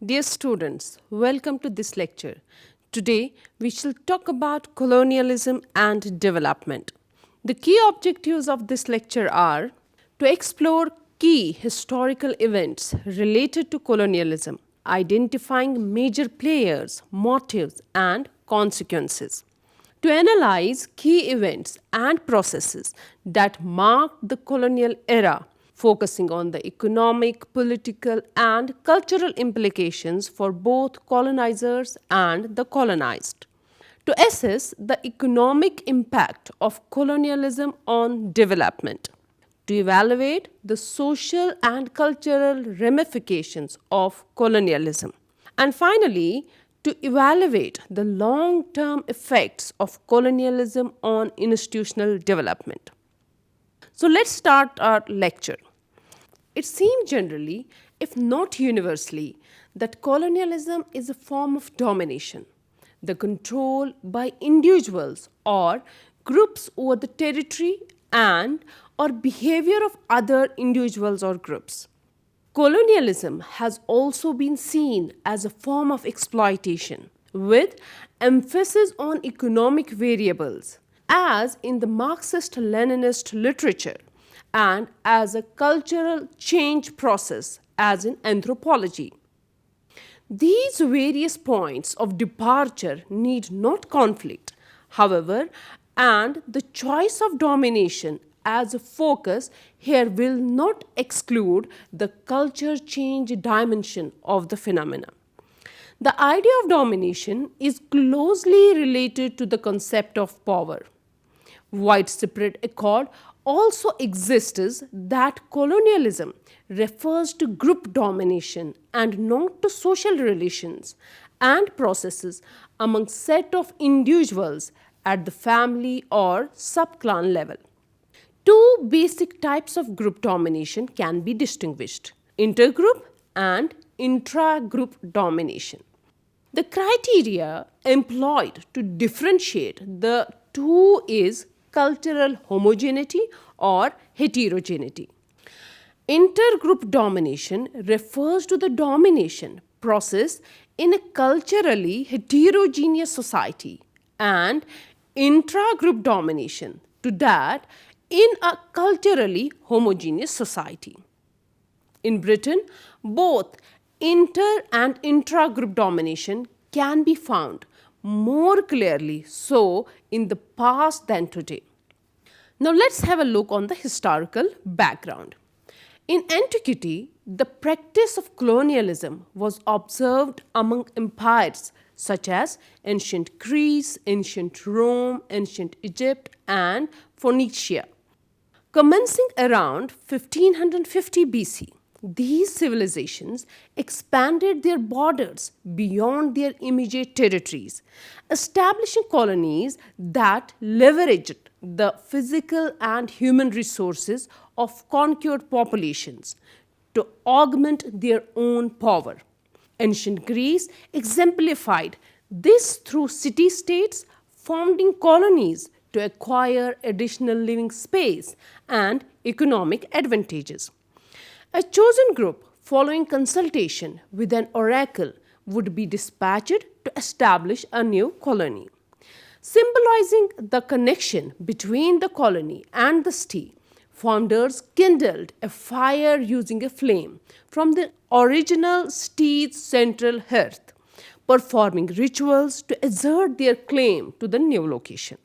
Dear students, welcome to this lecture. Today, we shall talk about colonialism and development. The key objectives of this lecture are to explore key historical events related to colonialism, identifying major players, motives, and consequences. To analyze key events and processes that marked the colonial era, focusing on the economic, political, and cultural implications for both colonizers and the colonized. To assess the economic impact of colonialism on development. To evaluate the social and cultural ramifications of colonialism. And finally, to evaluate the long term effects of colonialism on institutional development. So let's start our lecture. It seems generally, if not universally, that colonialism is a form of domination, the control by individuals or groups over the territory and or behavior of other individuals or groups. Colonialism has also been seen as a form of exploitation, with emphasis on economic variables, as in the Marxist Leninist literature, and as a cultural change process, as in anthropology. These various points of departure need not conflict, however, and the choice of domination as a focus here will not exclude the culture change dimension of the phenomena. The idea of domination is closely related to the concept of power. Widespread accord also exists that colonialism refers to group domination and not to social relations and processes among set of individuals at the family or subclan level. Two basic types of group domination can be distinguished: intergroup and intra-group domination. The criteria employed to differentiate the two is cultural homogeneity or heterogeneity. Intergroup domination refers to the domination process in a culturally heterogeneous society, and intra-group domination to that in a culturally homogeneous society. In Britain, both inter and intra-group domination can be found more clearly so in the past than today. Now let's have a look on the historical background. In antiquity, the practice of colonialism was observed among empires such as ancient Greece, ancient Rome, ancient Egypt, and Phoenicia. Commencing around 1550 BC, these civilizations expanded their borders beyond their immediate territories, establishing colonies that leveraged the physical and human resources of conquered populations to augment their own power. Ancient Greece exemplified this through city states founding colonies to acquire additional living space and economic advantages. A chosen group, following consultation with an oracle, would be dispatched to establish a new colony. Symbolizing the connection between the colony and the city, founders kindled a fire using a flame from the original city's central hearth, performing rituals to assert their claim to the new location.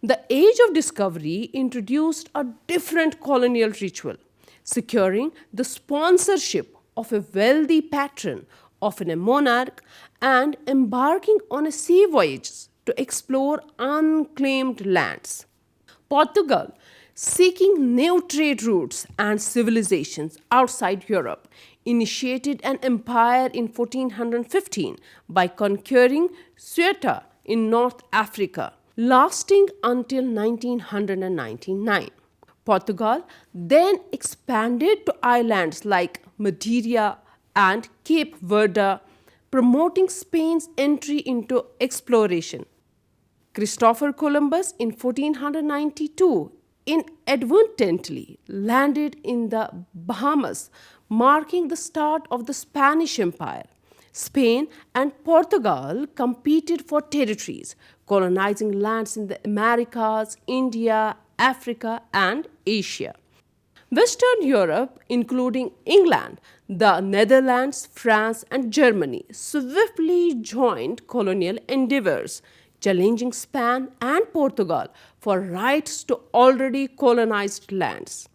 The Age of Discovery introduced a different colonial ritual, securing the sponsorship of a wealthy patron, often a monarch, and embarking on a sea voyage to explore unclaimed lands. Portugal, seeking new trade routes and civilizations outside Europe, initiated an empire in 1415 by conquering Ceuta in North Africa, lasting until 1999. Portugal then expanded to islands like Madeira and Cape Verde, promoting Spain's entry into exploration. Christopher Columbus in 1492 inadvertently landed in the Bahamas, marking the start of the Spanish Empire. Spain and Portugal competed for territories, colonizing lands in the Americas, India, Africa, and Asia. Western Europe, including England, the Netherlands, France, and Germany, swiftly joined colonial endeavors, challenging Spain and Portugal for rights to already colonized lands.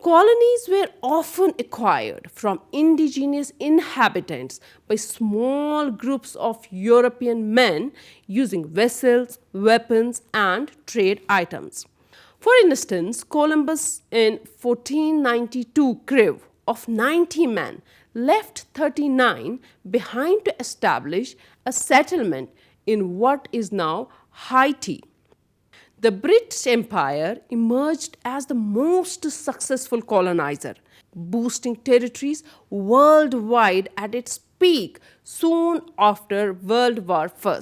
Colonies were often acquired from indigenous inhabitants by small groups of European men using vessels, weapons, and trade items. For instance, Columbus in 1492 crew of 90 men left 39 behind to establish a settlement in what is now Haiti. The British Empire emerged as the most successful colonizer, boosting territories worldwide at its peak soon after World War I.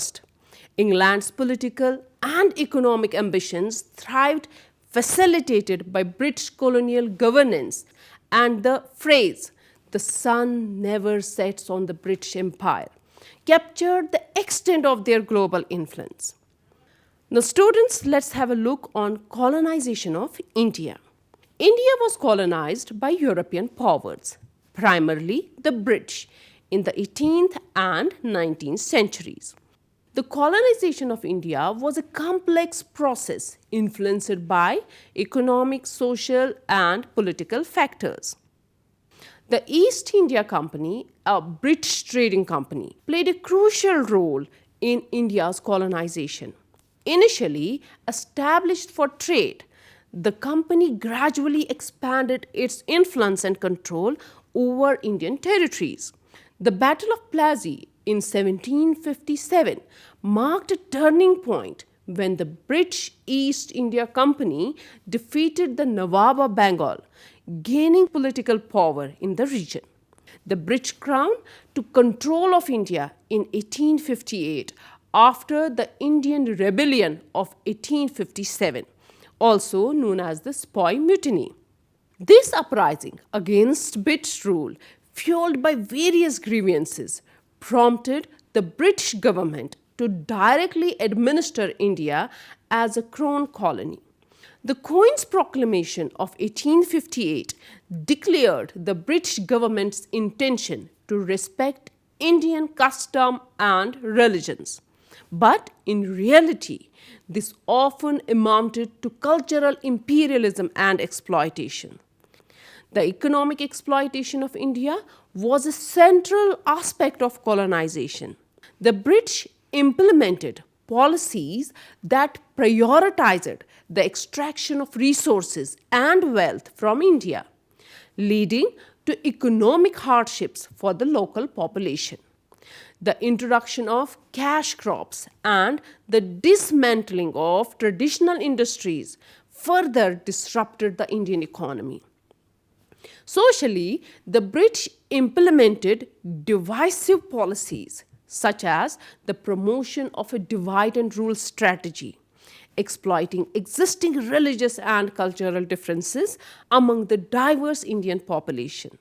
England's political and economic ambitions thrived, facilitated by British colonial governance, and the phrase, "the sun never sets on the British Empire," captured the extent of their global influence. Now, students, let's have a look on colonization of India. India was colonized by European powers, primarily the British, in the 18th and 19th centuries. The colonization of India was a complex process influenced by economic, social, and political factors. The East India Company, a British trading company, played a crucial role in India's colonization. Initially established for trade, the company gradually expanded its influence and control over Indian territories. The Battle of Plassey in 1757 marked a turning point when the British East India Company defeated the Nawab of Bengal, gaining political power in the region. The British Crown took control of India in 1858 after the Indian Rebellion of 1857, also known as the Sepoy Mutiny. This uprising against British rule, fueled by various grievances, prompted the British government to directly administer India as a crown colony. The Queen's Proclamation of 1858 declared the British government's intention to respect Indian custom and religions. But in reality, this often amounted to cultural imperialism and exploitation. The economic exploitation of India was a central aspect of colonization. The British implemented policies that prioritized the extraction of resources and wealth from India, leading to economic hardships for the local population. The introduction of cash crops and the dismantling of traditional industries further disrupted the Indian economy. Socially, the British implemented divisive policies such as the promotion of a divide and rule strategy, exploiting existing religious and cultural differences among the diverse Indian population.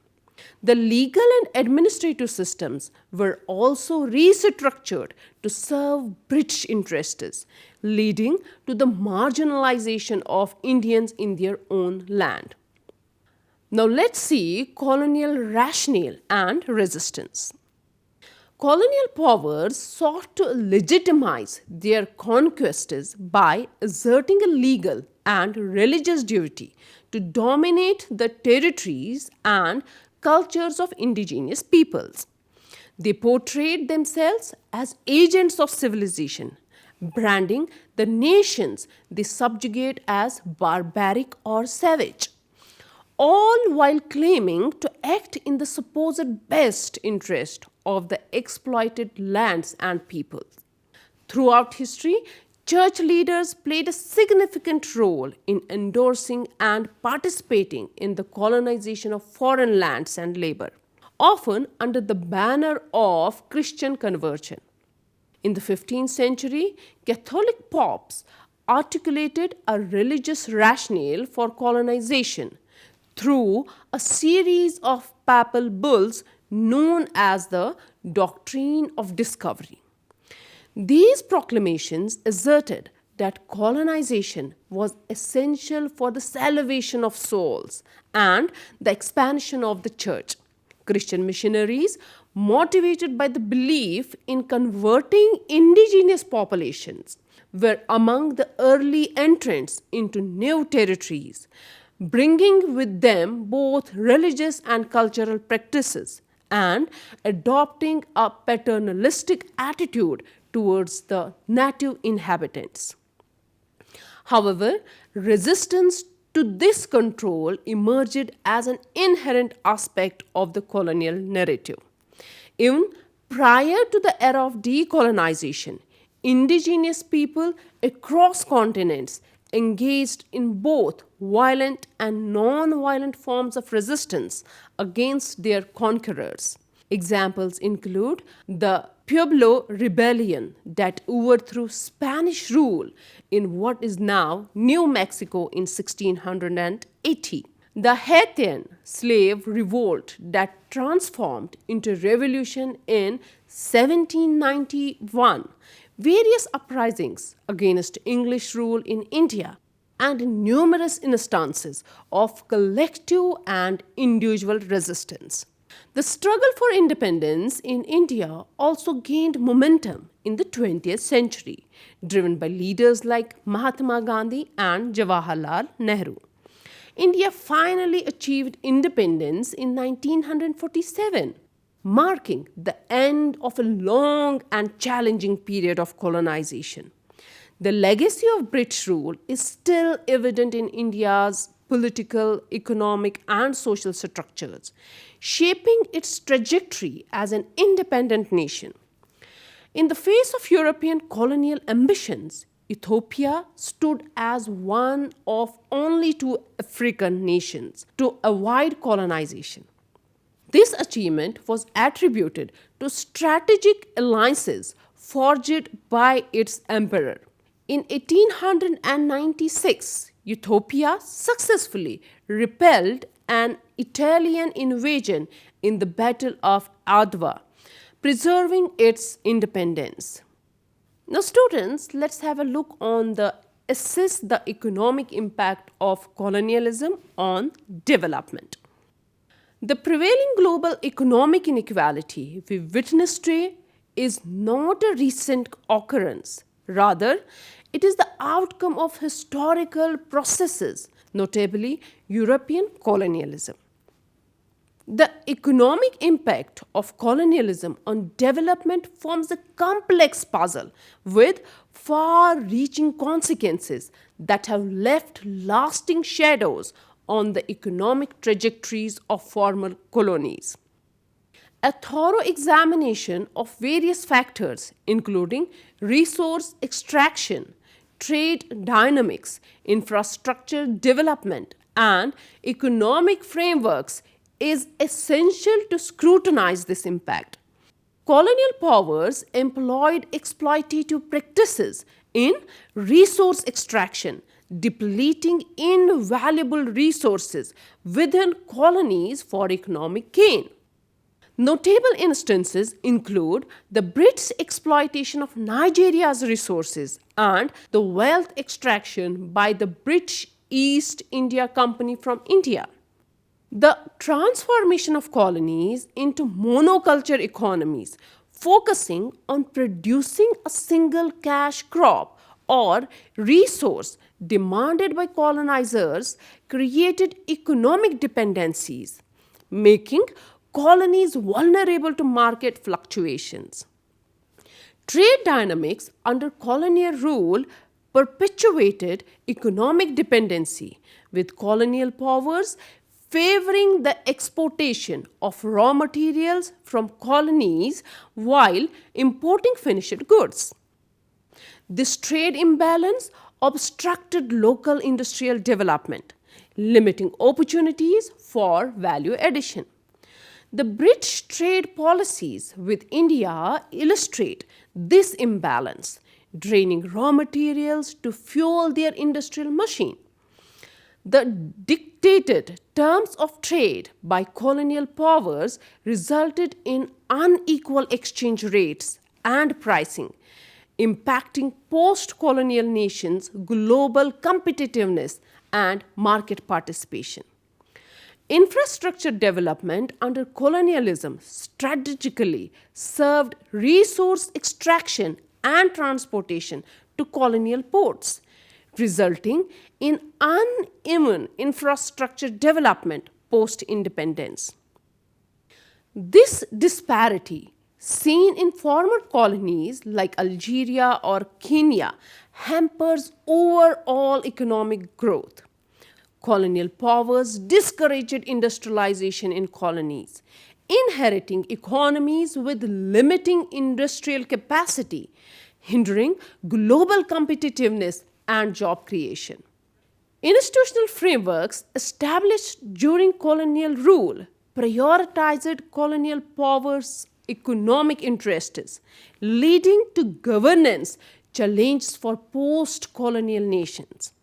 The legal and administrative systems were also restructured to serve British interests, leading to the marginalization of Indians in their own land. Now let's see colonial rationale and resistance. Colonial powers sought to legitimize their conquests by asserting a legal and religious duty to dominate the territories and cultures of indigenous peoples. They portrayed themselves as agents of civilization, branding the nations they subjugate as barbaric or savage, all while claiming to act in the supposed best interest of the exploited lands and peoples. Throughout history, church leaders played a significant role in endorsing and participating in the colonization of foreign lands and labor, often under the banner of Christian conversion. In the 15th century, Catholic popes articulated a religious rationale for colonization through a series of papal bulls known as the doctrine of discovery. These proclamations asserted that colonization was essential for the salvation of souls and the expansion of the church. Christian missionaries, motivated by the belief in converting indigenous populations, were among the early entrants into new territories, bringing with them both religious and cultural practices and adopting a paternalistic attitude towards the native inhabitants. However, resistance to this control emerged as an inherent aspect of the colonial narrative. Even prior to the era of decolonization, indigenous people across continents engaged in both violent and non-violent forms of resistance against their conquerors. Examples include the Pueblo Rebellion that overthrew Spanish rule in what is now New Mexico in 1680, the Haitian slave revolt that transformed into revolution in 1791, various uprisings against English rule in India, and numerous instances of collective and individual resistance. The struggle for independence in India also gained momentum in the 20th century, driven by leaders like Mahatma Gandhi and Jawaharlal Nehru. India finally achieved independence in 1947, marking the end of a long and challenging period of colonization. The legacy of British rule is still evident in India's political, economic, and social structures, shaping its trajectory as an independent nation. In the face of European colonial ambitions, Ethiopia stood as one of only two African nations to avoid colonization. This achievement was attributed to strategic alliances forged by its emperor. In 1896, Ethiopia successfully repelled an Italian invasion in the Battle of Adwa, preserving its independence. Now, students, let's have a look on the assess the economic impact of colonialism on development. The prevailing global economic inequality we witness today is not a recent occurrence. Rather, it is the outcome of historical processes, notably European colonialism. The economic impact of colonialism on development forms a complex puzzle with far reaching consequences that have left lasting shadows on the economic trajectories of former colonies. A thorough examination of various factors, including resource extraction, trade dynamics, infrastructure development, and economic frameworks, is essential to scrutinize this impact. Colonial powers employed exploitative practices in resource extraction, depleting invaluable resources within colonies for economic gain. Notable instances include the British exploitation of Nigeria's resources and the wealth extraction by the British East India Company from India. The transformation of colonies into monoculture economies, focusing on producing a single cash crop or resource demanded by colonizers, created economic dependencies, making colonies vulnerable to market fluctuations. Trade dynamics under colonial rule perpetuated economic dependency, with colonial powers favoring the exportation of raw materials from colonies while importing finished goods. This trade imbalance obstructed local industrial development, limiting opportunities for value addition. The British trade policies with India illustrate this imbalance, draining raw materials to fuel their industrial machine. The dictated terms of trade by colonial powers resulted in unequal exchange rates and pricing, impacting post colonial nations' global competitiveness and market participation. Infrastructure development under colonialism strategically served resource extraction and transportation to colonial ports, resulting in uneven infrastructure development post independence. This disparity, seen in former colonies like Algeria or Kenya, hampers overall economic growth. Colonial powers discouraged industrialization in colonies, inheriting economies with limiting industrial capacity, hindering global competitiveness and job creation. Institutional frameworks established during colonial rule prioritized colonial powers' economic interests, leading to governance challenges for post colonial nations.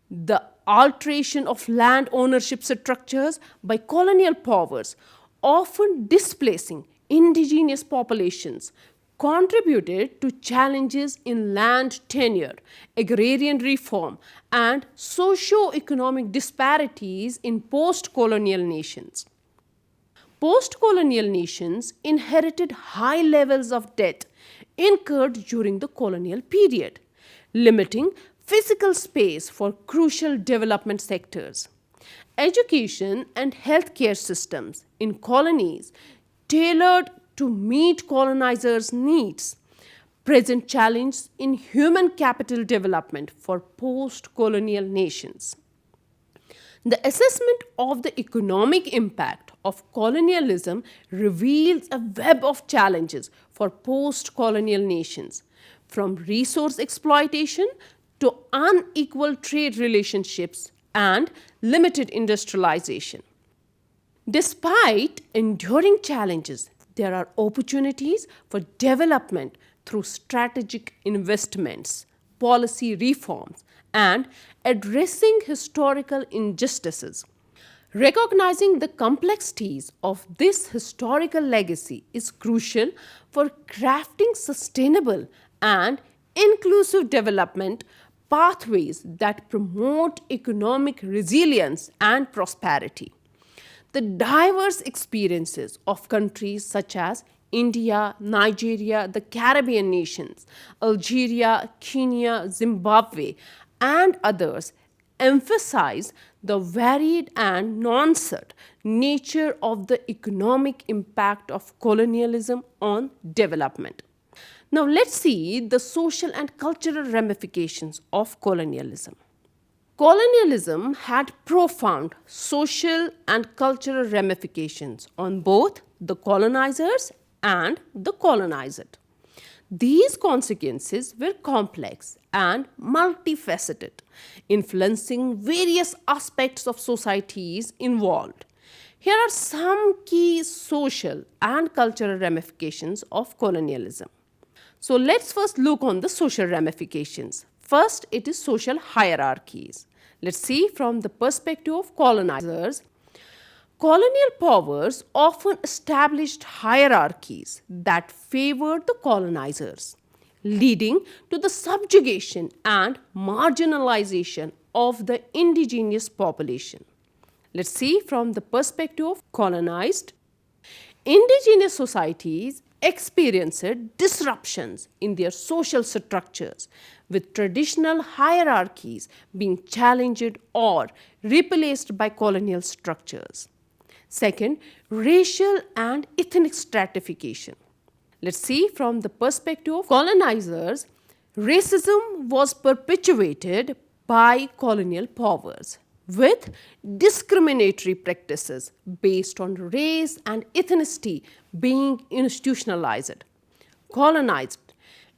The alteration of land ownership structures by colonial powers, often displacing indigenous populations, contributed to challenges in land tenure, agrarian reform, and socio-economic disparities in post-colonial nations. Post-colonial nations inherited high levels of debt incurred during the colonial period, limiting physical space for crucial development sectors. Education and healthcare systems in colonies tailored to meet colonizers' needs present challenges in human capital development for post colonial nations. The assessment of the economic impact of colonialism reveals a web of challenges for post colonial nations, from resource exploitation to unequal trade relationships and limited industrialization. Despite enduring challenges, there are opportunities for development through strategic investments, policy reforms, and addressing historical injustices. Recognizing the complexities of this historical legacy is crucial for crafting sustainable and inclusive development pathways that promote economic resilience and prosperity. The diverse experiences of countries such as India, Nigeria, the Caribbean nations, Algeria, Kenya, Zimbabwe, and others emphasize the varied and nuanced nature of the economic impact of colonialism on development. Now, let's see the social and cultural ramifications of colonialism. Colonialism had profound social and cultural ramifications on both the colonizers and the colonized. These consequences were complex and multifaceted, influencing various aspects of societies involved. Here are some key social and cultural ramifications of colonialism. So let's first look on the social ramifications. First, it is social hierarchies. Let's see from the perspective of colonizers. Colonial powers often established hierarchies that favored the colonizers, leading to the subjugation and marginalization of the indigenous population. Let's see from the perspective of colonized. Indigenous societies experienced disruptions in their social structures, with traditional hierarchies being challenged or replaced by colonial structures. Second, racial and ethnic stratification. Let's see from the perspective of colonizers, racism was perpetuated by colonial powers, with discriminatory practices based on race and ethnicity being institutionalized. Colonized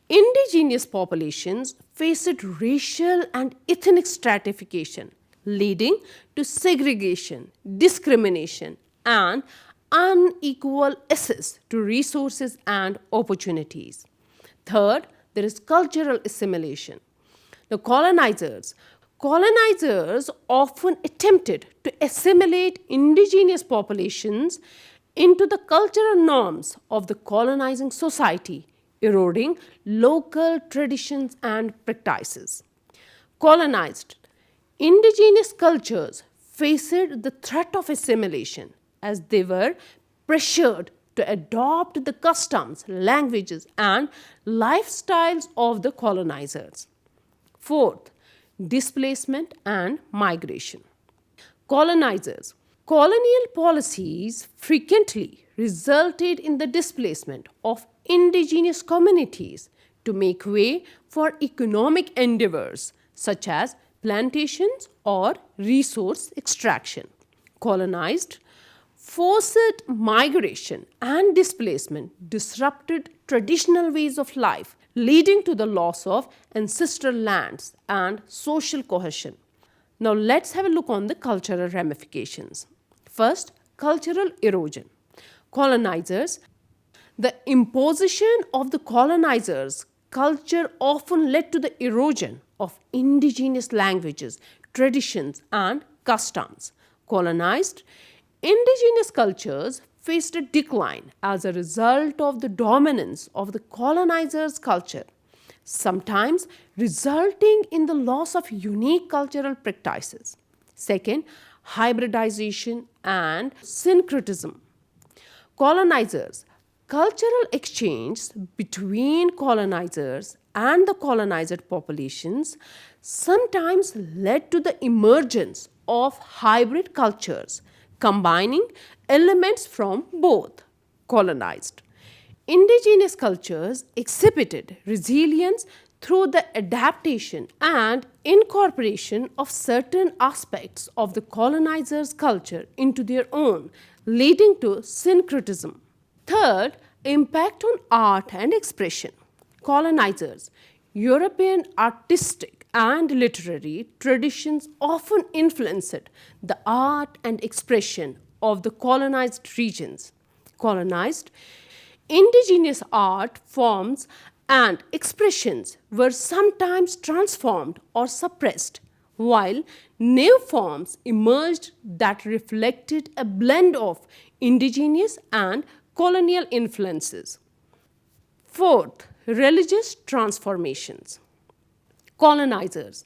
indigenous populations faced racial and ethnic stratification, leading to segregation, discrimination, and unequal access to resources and opportunities. Third, there is cultural assimilation. The colonizers Colonizers often attempted to assimilate indigenous populations into the cultural norms of the colonizing society, eroding local traditions and practices. Colonized indigenous cultures faced the threat of assimilation as they were pressured to adopt the customs, languages, and lifestyles of the colonizers. Fourth, displacement and migration. Colonizers. Colonial policies frequently resulted in the displacement of indigenous communities to make way for economic endeavors such as plantations or resource extraction. Colonized forced migration and displacement disrupted traditional ways of life, leading to the loss of ancestral lands and social cohesion. Now, let's have a look on the cultural ramifications. First, cultural erosion. Colonizers. The imposition of the colonizers' culture often led to the erosion of indigenous languages, traditions, and customs. Colonized indigenous cultures faced a decline as a result of the dominance of the colonizers' culture, sometimes resulting in the loss of unique cultural practices. Second, hybridization and syncretism. Colonizers. Cultural exchange between colonizers and the colonized populations sometimes led to the emergence of hybrid cultures, combining elements from both. Colonized. Indigenous cultures exhibited resilience through the adaptation and incorporation of certain aspects of the colonizers' culture into their own, leading to syncretism. Third, impact on art and expression. Colonizers. European artistic and literary traditions often influenced the art and expression of the colonized regions. Colonized. Indigenous art forms and expressions were sometimes transformed or suppressed, while new forms emerged that reflected a blend of indigenous and colonial influences. Fourth, religious transformations. Colonizers.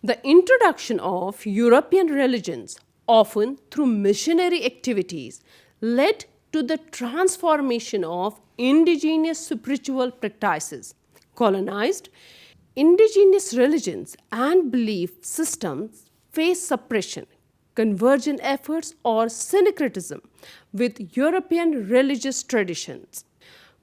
The introduction of European religions, often through missionary activities, led to the transformation of indigenous spiritual practices. Colonized. Indigenous religions and belief systems face suppression, conversion efforts, or syncretism with European religious traditions.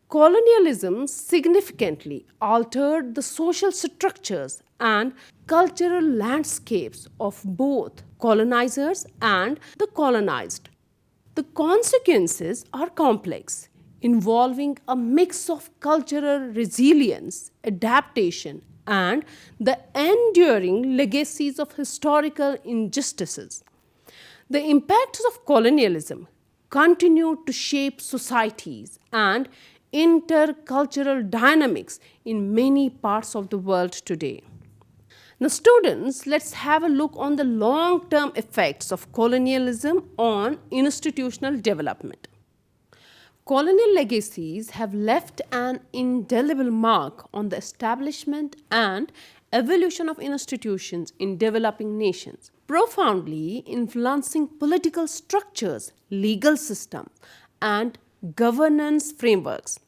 Colonialism significantly altered the social structures and cultural landscapes of both colonizers and the colonized. The consequences are complex, involving a mix of cultural resilience, adaptation, and the enduring legacies of historical injustices. The impacts of colonialism continue to shape societies and intercultural dynamics in many parts of the world today. Now, students, let's have a look on the long term effects of colonialism on institutional development. Colonial legacies have left an indelible mark on the establishment and evolution of institutions in developing nations, profoundly influencing political structures, legal systems, and governance frameworks.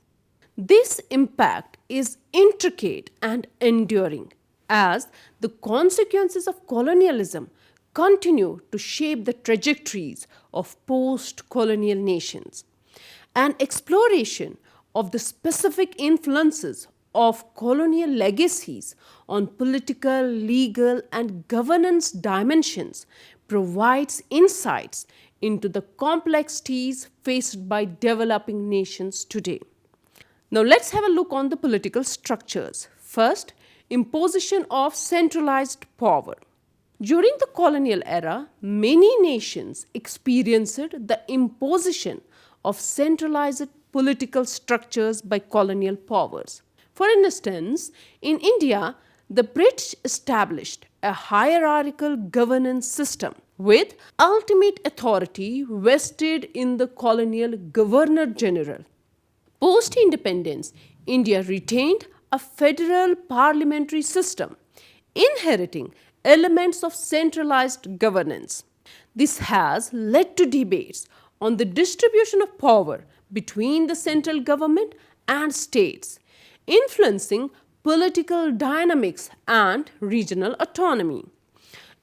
This impact is intricate and enduring as the consequences of colonialism continue to shape the trajectories of post colonial nations. An exploration of the specific influences of colonial legacies on political, legal, and governance dimensions provides insights into the complexities faced by developing nations today. Now, let's have a look on the political structures. First, imposition of centralized power. During the colonial era, many nations experienced the imposition of centralized political structures by colonial powers. For instance, in India, the British established a hierarchical governance system with ultimate authority vested in the colonial Governor General. Post independence, India retained a federal parliamentary system, inheriting elements of centralized governance. This has led to debates on the distribution of power between the central government and states, influencing political dynamics and regional autonomy.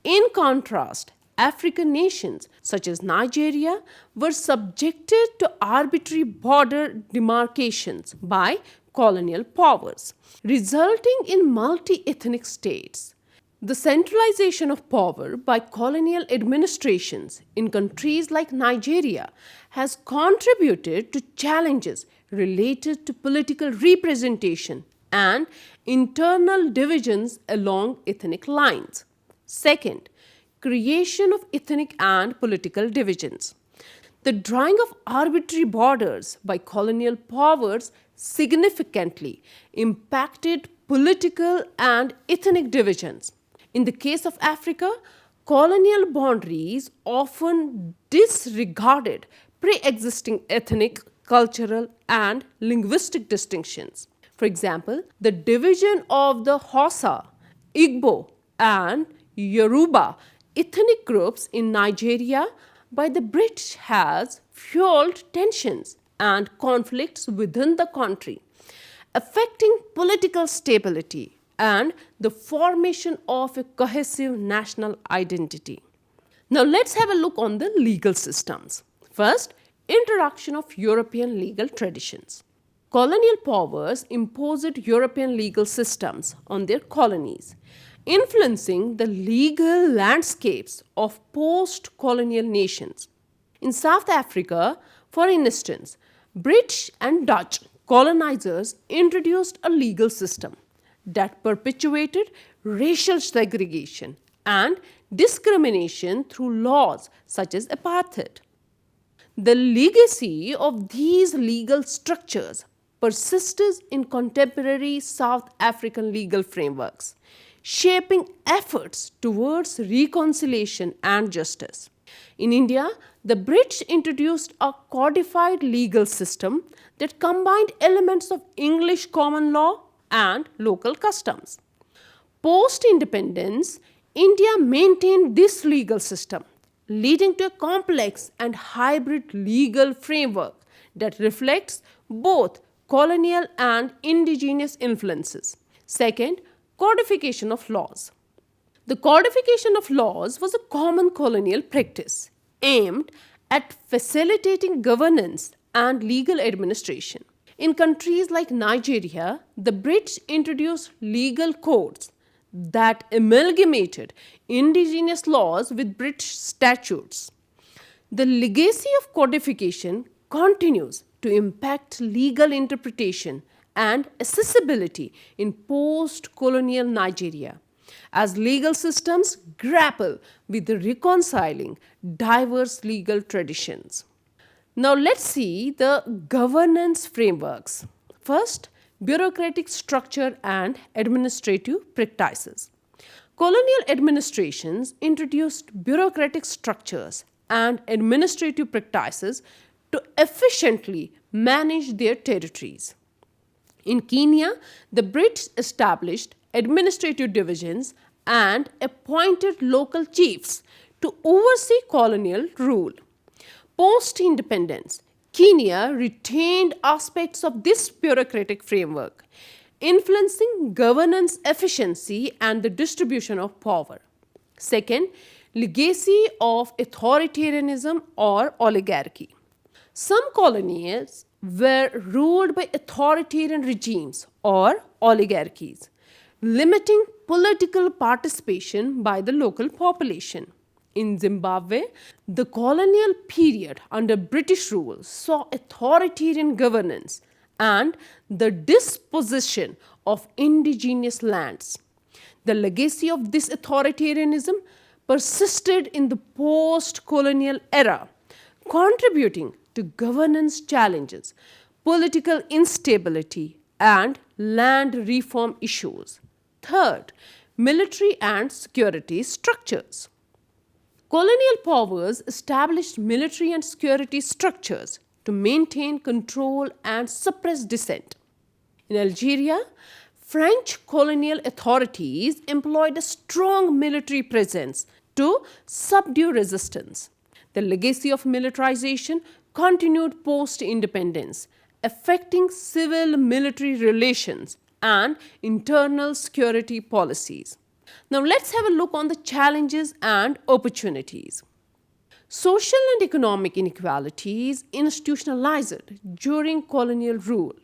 In contrast, African nations such as Nigeria were subjected to arbitrary border demarcations by colonial powers, resulting in multi ethnic states. The centralization of power by colonial administrations in countries like Nigeria has contributed to challenges related to political representation and internal divisions along ethnic lines. Second, creation of ethnic and political divisions. The drawing of arbitrary borders by colonial powers significantly impacted political and ethnic divisions. In the case of Africa, colonial boundaries often disregarded pre existing ethnic, cultural, and linguistic distinctions. For example, the division of the Hausa, Igbo, and Yoruba ethnic groups in Nigeria by the British has fueled tensions and conflicts within the country, affecting political stability and the formation of a cohesive national identity. Now let's have a look on the legal systems. First, introduction of European legal traditions. Colonial powers imposed European legal systems on their colonies, influencing the legal landscapes of post-colonial nations. In South Africa, for instance, British and Dutch colonizers introduced a legal system that perpetuated racial segregation and discrimination through laws such as apartheid. The legacy of these legal structures persists in contemporary South African legal frameworks, shaping efforts towards reconciliation and justice. In India, the British introduced a codified legal system that combined elements of English common law and local customs. Post independence, India maintained this legal system, leading to a complex and hybrid legal framework that reflects both colonial and indigenous influences. Second, codification of laws. The codification of laws was a common colonial practice aimed at facilitating governance and legal administration. In countries like Nigeria, the British introduced legal codes that amalgamated indigenous laws with British statutes. The legacy of codification continues to impact legal interpretation and accessibility in post-colonial Nigeria as legal systems grapple with reconciling diverse legal traditions. Now let's see the governance frameworks. First, bureaucratic structure and administrative practices. Colonial administrations introduced bureaucratic structures and administrative practices to efficiently manage their territories. In Kenya, the British established administrative divisions and appointed local chiefs to oversee colonial rule. Post independence, Kenya retained aspects of this bureaucratic framework, influencing governance efficiency and the distribution of power. Second, legacy of authoritarianism or oligarchy. Some colonies were ruled by authoritarian regimes or oligarchies, limiting political participation by the local population. In Zimbabwe, the colonial period under British rule saw authoritarian governance and the dispossession of indigenous lands. The legacy of this authoritarianism persisted in the post-colonial era, contributing to governance challenges, political instability, and land reform issues. Third, military and security structures. Colonial powers established military and security structures to maintain control and suppress dissent. In Algeria, French colonial authorities employed a strong military presence to subdue resistance. The legacy of militarization continued post independence, affecting civil military relations and internal security policies. Now, let's have a look on the challenges and opportunities. Social and economic inequalities institutionalized during colonial rule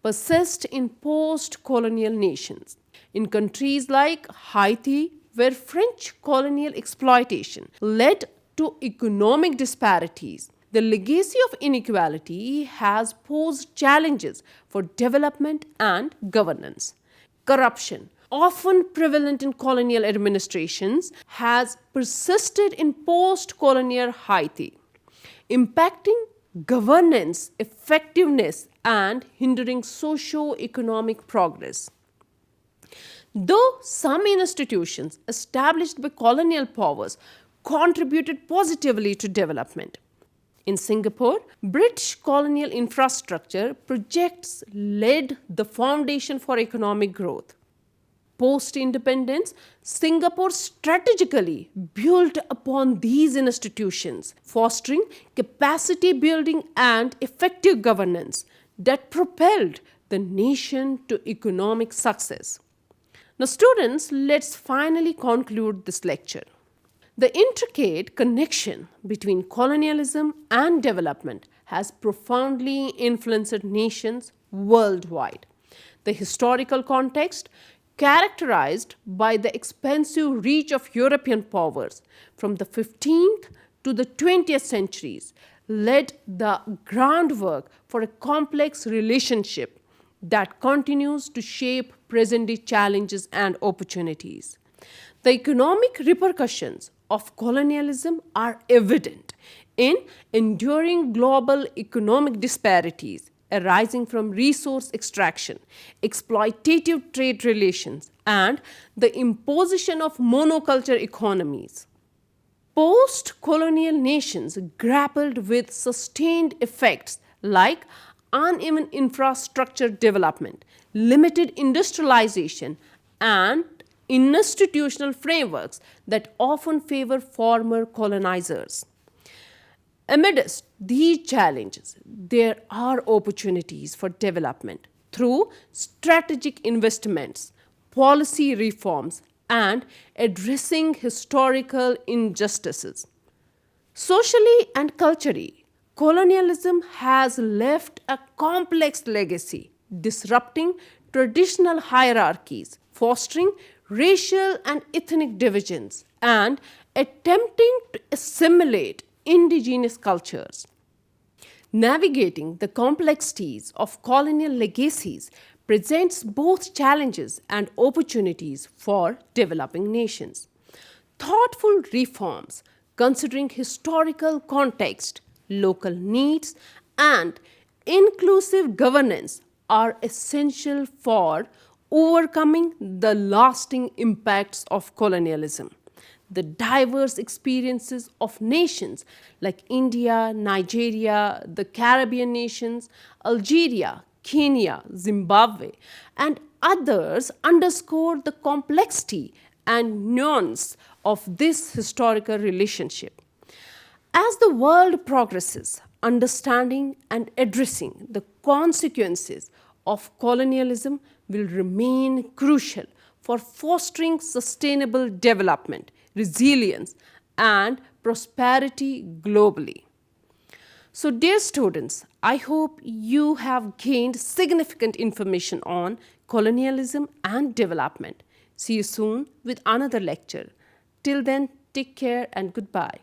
persist in post colonial nations. In countries like Haiti, where French colonial exploitation led to economic disparities, the legacy of inequality has posed challenges for development and governance. Corruption, often prevalent in colonial administrations, has persisted in post colonial Haiti, impacting governance effectiveness and hindering socio-economic progress. Though some institutions established by colonial powers contributed positively to development, in Singapore, British colonial infrastructure projects laid the foundation for economic growth. Post independence, Singapore strategically built upon these institutions, fostering capacity building and effective governance that propelled the nation to economic success. Now, students, let's finally conclude this lecture. The intricate connection between colonialism and development has profoundly influenced nations worldwide. The historical context, characterized by the expansive reach of European powers from the 15th to the 20th centuries, laid the groundwork for a complex relationship that continues to shape present-day challenges and opportunities. The economic repercussions of colonialism are evident in enduring global economic disparities arising from resource extraction, exploitative trade relations, and the imposition of monoculture economies. Post colonial nations grappled with sustained effects like uneven infrastructure development, limited industrialization, and institutional frameworks that often favor former colonizers. Amidst these challenges, there are opportunities for development through strategic investments, policy reforms, and addressing historical injustices. Socially and culturally, colonialism has left a complex legacy, disrupting traditional hierarchies, fostering racial and ethnic divisions, and attempting to assimilate indigenous cultures. Navigating the complexities of colonial legacies presents both challenges and opportunities for developing nations. Thoughtful reforms, considering historical context, local needs, and inclusive governance, are essential for overcoming the lasting impacts of colonialism. The diverse experiences of nations like India, Nigeria, the Caribbean nations, Algeria, Kenya, Zimbabwe, and others underscore the complexity and nuance of this historical relationship. As the world progresses, understanding and addressing the consequences of colonialism will remain crucial for fostering sustainable development, resilience, and prosperity globally. So, dear students, I hope you have gained significant information on colonialism and development. See you soon with another lecture. Till then, take care and goodbye.